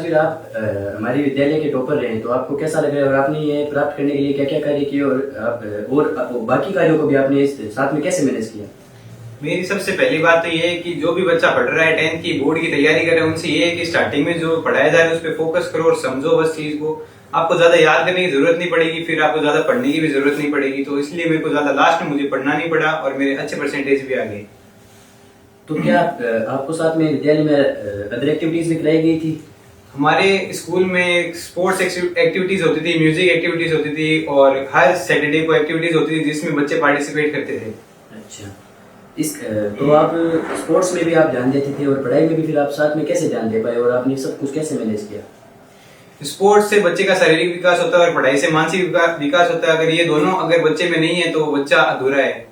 फिर आप हमारे विद्यालय के टॉपर रहे हैं, तो आपको कैसा लग रहा है और आपने ये प्राप्त करने के लिए क्या क्या कार्य किए और बाकी कार्यों को भी आपने इस साथ में कैसे मैनेज किया? मेरी सबसे पहली बात तो ये है कि जो भी बच्चा पढ़ रहा है 10th की बोर्ड की तैयारी कर रहा है, उनसे ये है कि स्टार्टिंग में जो पढ़ाया जा रहा है उस पर फोकस करो और समझो बस चीज को। आपको ज्यादा याद करने की जरूरत नहीं पड़ेगी, फिर आपको ज्यादा पढ़ने की भी जरूरत नहीं पड़ेगी, तो इसलिए मेरे को ज्यादा लास्ट में मुझे पढ़ना नहीं पड़ा और मेरे अच्छे परसेंटेज भी आ गए। तो क्या आपको साथ में विद्यालय में अदर एक्टिविटीज भी कराई गई थी? हमारे स्कूल में स्पोर्ट्स एक्टिविटीज होती थी, म्यूजिक एक्टिविटीज होती थी और हर सैटरडे को एक्टिविटीज होती थी जिसमें बच्चे पार्टिसिपेट करते थे। अच्छा, तो आप स्पोर्ट्स में भी आप ध्यान देते थे और पढ़ाई में भी, फिर आप साथ में कैसे ध्यान दे पाए और आपने सब कुछ कैसे मैनेज किया? स्पोर्ट्स से बच्चे का शारीरिक विकास होता है और पढ़ाई से मानसिक विकास होता है। अगर ये दोनों अगर बच्चे में नहीं है तो बच्चा अधूरा है।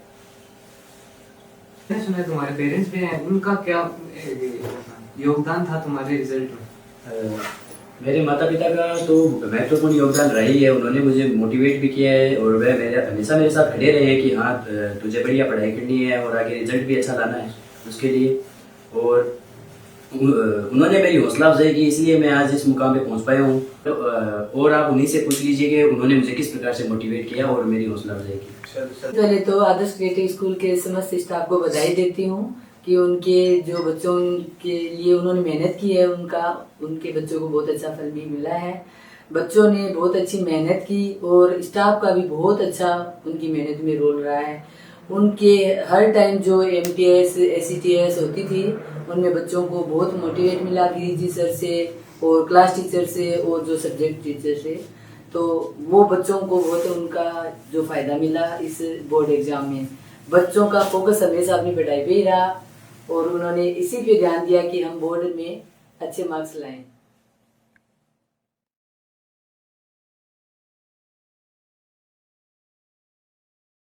मैंने सुना है तुम्हारे पेरेंट्स भी हैं, उनका क्या योगदान था तुम्हारे रिजल्ट में? मेरे माता पिता का तो महत्वपूर्ण योगदान रहा ही है। उन्होंने मुझे मोटिवेट भी किया है और वह हमेशा मेरे साथ खड़े रहे हैं कि हाँ तुझे बढ़िया पढ़ाई करनी है और आगे रिजल्ट भी अच्छा लाना है उसके लिए। और उन्होंने मेरी हौसला अफजाई की, इसलिए मैं आज इस मुकाम पे पहुंच पाया हूँ। और आप उन्हीं से पूछ लीजिए कि उन्होंने मुझे किस प्रकार से मोटिवेट किया और मेरी हौसला अफजाई की। पहले तो आदर्श क्रिएटिव स्कूल के समस्त स्टाफ को बधाई देती हूँ कि उनके जो बच्चों के लिए उन्होंने मेहनत की है, उनके बच्चों को बहुत अच्छा फल भी मिला है। बच्चों ने बहुत अच्छी मेहनत की और स्टाफ का भी बहुत अच्छा उनकी मेहनत में रोल रहा है। उनके हर टाइम जो MTS SCTS होती थी उनमें बच्चों को बहुत मोटिवेट मिला गिरिजी सर से और क्लास टीचर से और जो सब्जेक्ट टीचर से, तो वो बच्चों को बहुत उनका जो फ़ायदा मिला इस बोर्ड एग्ज़ाम में। बच्चों का फोकस हमेशा अपनी पढ़ाई पे ही रहा और उन्होंने इसी पे ध्यान दिया कि हम बोर्ड में अच्छे मार्क्स लाएं।